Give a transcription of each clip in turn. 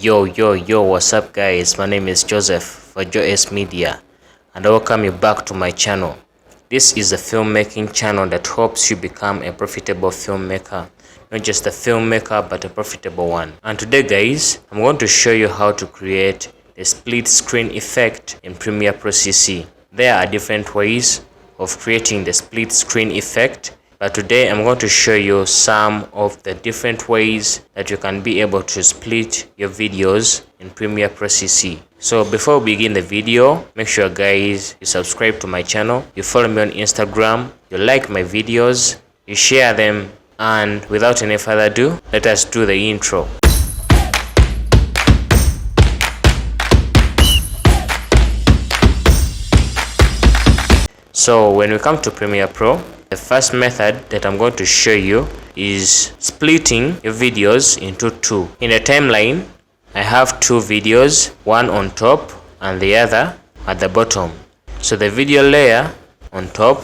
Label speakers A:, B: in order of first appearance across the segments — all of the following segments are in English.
A: Yo, what's up guys? My name is Joseph for Joes Media and I welcome you back to my channel. This is a filmmaking channel that helps you become a profitable filmmaker. Not just a filmmaker but a profitable one. And today guys, I'm going to show you how to create a split screen effect in Premiere Pro CC. There are different ways of creating the split screen effect, but today I'm going to show you some of the different ways that you can be able to split your videos in Premiere Pro CC. So before we begin the video, make sure guys you subscribe to my channel, you follow me on Instagram, you like my videos, you share them, and without any further ado, let us do the intro. So when we come to Premiere Pro, the first method that I'm going to show you is splitting your videos into two. In the timeline, I have two videos, one on top and the other at the bottom. So the video layer on top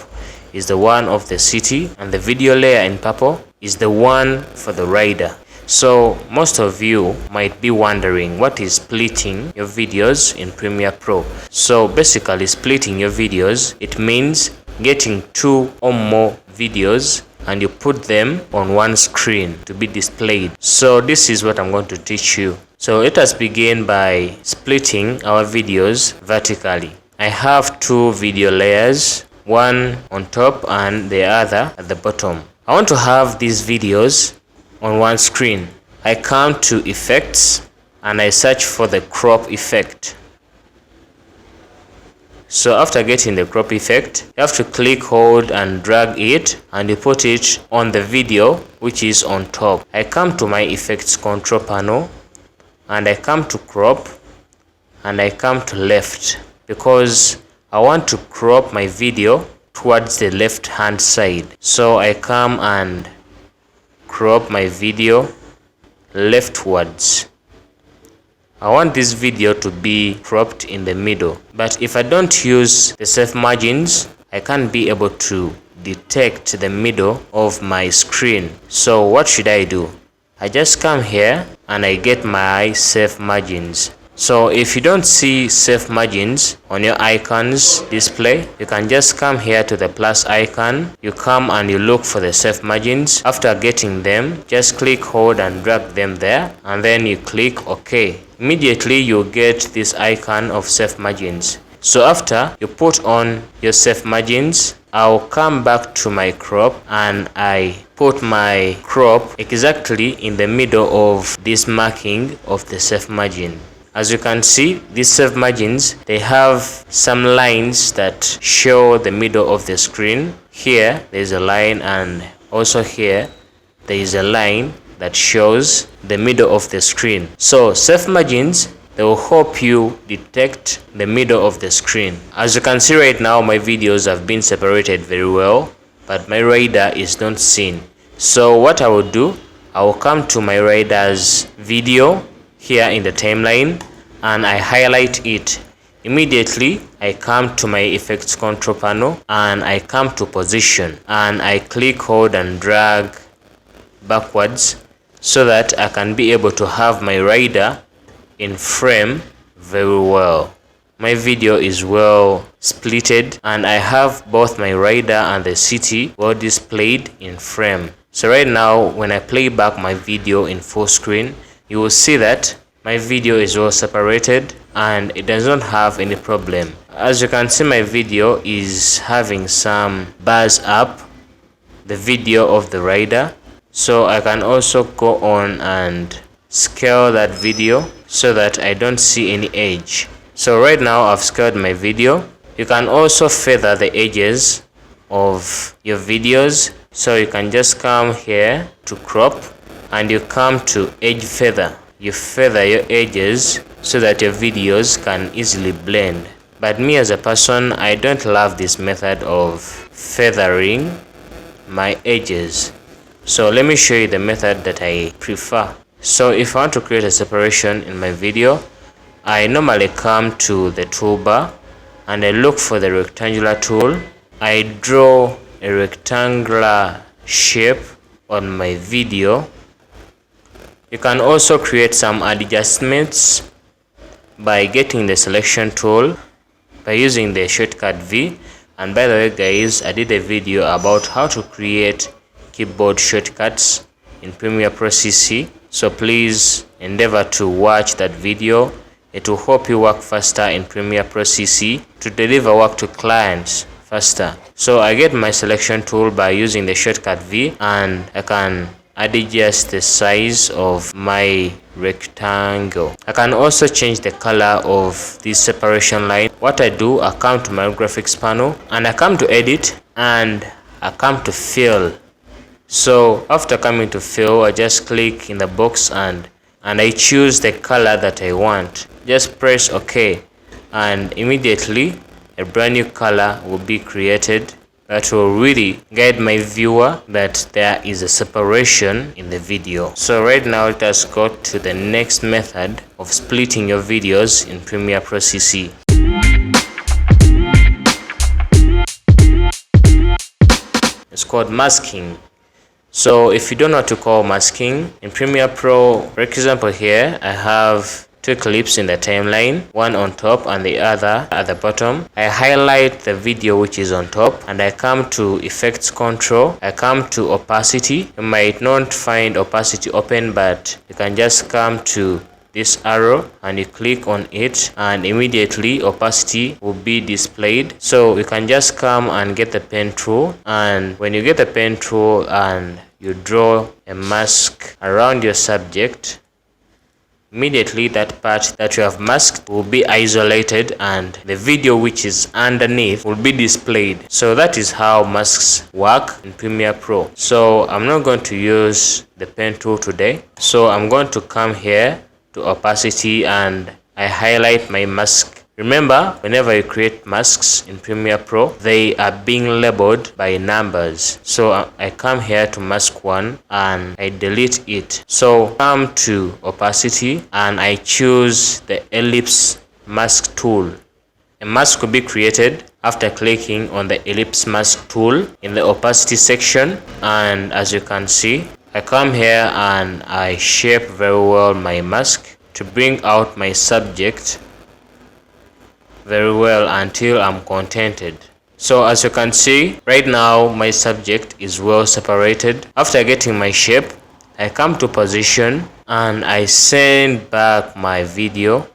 A: is the one of the city and the video layer in purple is the one for the rider. So most of you might be wondering what is splitting your videos in Premiere Pro. So basically splitting your videos, it means getting two or more videos and you put them on one screen to be displayed. So this is what I'm going to teach you. So let us begin by splitting our videos vertically. I have two video layers, one on top and the other at the bottom. I want to have these videos on one screen. I come to effects and I search for the crop effect. So after getting the crop effect, you have to click, hold and drag it and you put it on the video which is on top. I come to my effects control panel and I come to crop and I come to left because I want to crop my video towards the left hand side. So I come and crop my video leftwards. I want this video to be cropped in the middle, but if I don't use the safe margins, I can't be able to detect the middle of my screen. So what should I do? I just come here and I get my safe margins. So if you don't see safe margins on your icons display, you can just come here to the plus icon, you come and you look for the safe margins. After getting them, just click, hold and drag them there and then you click OK. Immediately you'll get this icon of safe margins. So after you put on your safe margins, I'll come back to my crop and I put my crop exactly in the middle of this marking of the safe margin. As you can see, these safe margins, they have some lines that show the middle of the screen. Here there is a line and also here there is a line that shows the middle of the screen. So safe margins, they will help you detect the middle of the screen. As you can see right now, my videos have been separated very well, but my rider is not seen. So what I will do, I will come to my rider's video here in the timeline and I highlight it. Immediately I come to my effects control panel and I come to position and I click, hold and drag backwards so that I can be able to have my rider in frame very well. My video is well splitted and I have both my rider and the city well displayed in frame. So right now when I play back my video in full screen, you will see that my video is well separated and it does not have any problem. As you can see, my video is having some bars up, the video of the rider. So I can also go on and scale that video so that I don't see any edge. So right now I've scaled my video. You can also feather the edges of your videos. So you can just come here to crop and you come to edge feather. You feather your edges so that your videos can easily blend. But me as a person, I don't love this method of feathering my edges. So let me show you the method that I prefer. So if I want to create a separation in my video, I normally come to the toolbar and I look for the rectangular tool. I draw a rectangular shape on my video. You can also create some adjustments by getting the selection tool by using the shortcut V. And by the way guys, I did a video about how to create keyboard shortcuts in Premiere Pro CC, so please endeavor to watch that video. It will help you work faster in Premiere Pro CC to deliver work to clients faster. So I get my selection tool by using the shortcut V, and I can adjust the size of my rectangle. I can also change the color of this separation line. What I do, I come to my graphics panel and I come to edit and I come to fill. So after coming to fill, I just click in the box and I choose the color that I want. Just press OK, and immediately a brand new color will be created that will really guide my viewer that there is a separation in the video. So right now let us go to the next method of splitting your videos in Premiere Pro CC. It's called masking. So if you don't know what to call masking in Premiere Pro, for example here I have two clips in the timeline, one on top and the other at the bottom. I highlight the video which is on top and I come to effects control. I come to opacity. You might not find opacity open, but you can just come to this arrow and you click on it and immediately opacity will be displayed. So you can just come and get the pen tool, and when you get the pen tool and you draw a mask around your subject, immediately that part that you have masked will be isolated and the video which is underneath will be displayed. So that is how masks work in Premiere Pro. So I'm not going to use the pen tool today. So I'm going to come here to opacity and I highlight my mask. Remember, whenever you create masks in Premiere Pro, they are being labeled by numbers. So I come here to mask 1 and I delete it. So come to opacity and I choose the ellipse mask tool. A mask will be created after clicking on the ellipse mask tool in the opacity section, and as you can see, I come here and I shape very well my mask to bring out my subject very well until I'm contented. So as you can see, right now my subject is well separated. After getting my shape, I come to position and I send back my video.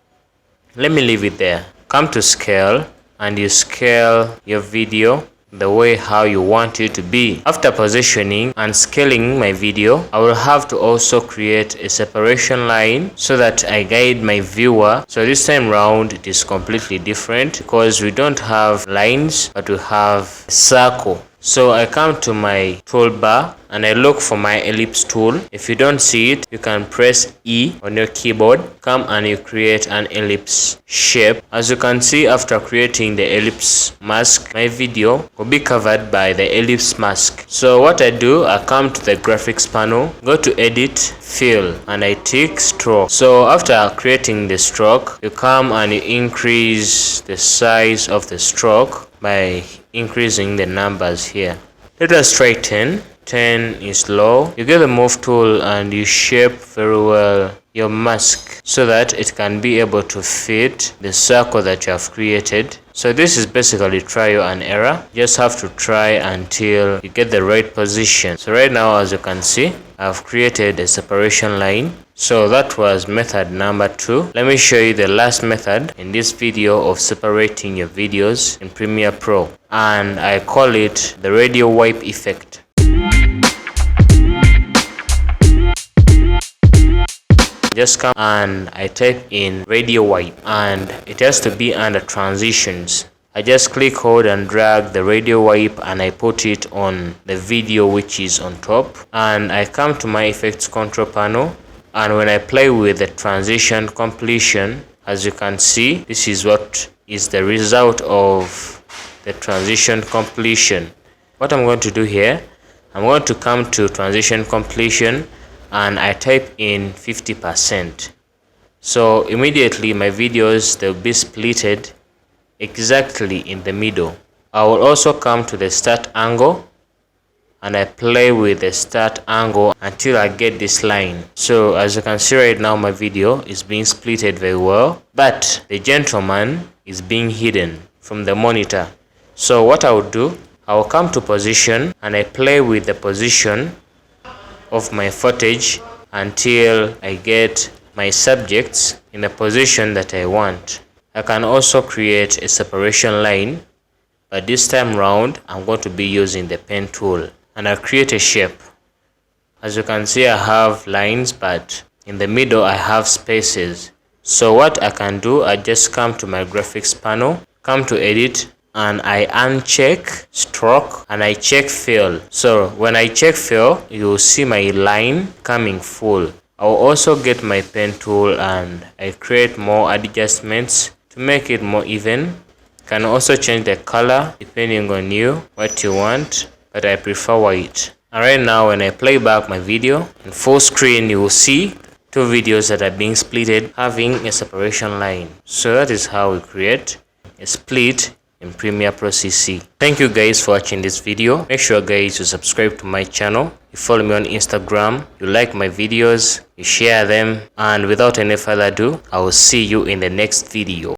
A: Let me leave it there. Come to scale and you scale your video the way how you want it to be. After positioning and scaling my video, I will have to also create a separation line so that I guide my viewer. So this time round it is completely different because we don't have lines but we have a circle. So I come to my toolbar and I look for my ellipse tool. If you don't see it, you can press E on your keyboard. Come and you create an ellipse shape. As you can see, after creating the ellipse mask, my video will be covered by the ellipse mask. So what I do, I come to the graphics panel, go to edit, fill, and I tick stroke. So after creating the stroke, you come and you increase the size of the stroke by increasing the numbers here. Let us try 10. 10 is low. You get the move tool and you shape very well your mask so that it can be able to fit the circle that you have created. So this is basically trial and error. You just have to try until you get the right position. So right now, as you can see, I've created a separation line. So that was method number 2. Let me show you the last method in this video of separating your videos in Premiere Pro, and I call it the radio wipe effect. Just come and I type in radio wipe and it has to be under transitions. I just click, hold and drag the radio wipe and I put it on the video which is on top, and I come to my effects control panel, and when I play with the transition completion, as you can see, this is what is the result of the transition completion. What I'm going to do here, I'm going to come to transition completion and I type in 50%. So immediately my videos, they'll be splitted exactly in the middle. I will also come to the start angle and I play with the start angle until I get this line. So as you can see right now, my video is being splitted very well, but the gentleman is being hidden from the monitor. So what I will do, I will come to position and I play with the position of my footage until I get my subjects in the position that I want. I can also create a separation line, but this time round I'm going to be using the pen tool, and I'll create a shape. As you can see, I have lines, but in the middle I have spaces. So what I can do, I just come to my graphics panel, come to edit, and I uncheck stroke and I check fill. So when I check fill, you'll see my line coming full. I'll also get my pen tool and I create more adjustments to make it more even. You can also change the color depending on you, what you want, but I prefer white. And right now when I play back my video in full screen, you will see two videos that are being splitted having a separation line. So that is how we create a split in Premiere Pro CC. Thank you guys for watching this video. Make sure guys to subscribe to my channel. You follow me on Instagram. You like my videos. You share them. And without any further ado, I will see you in the next video.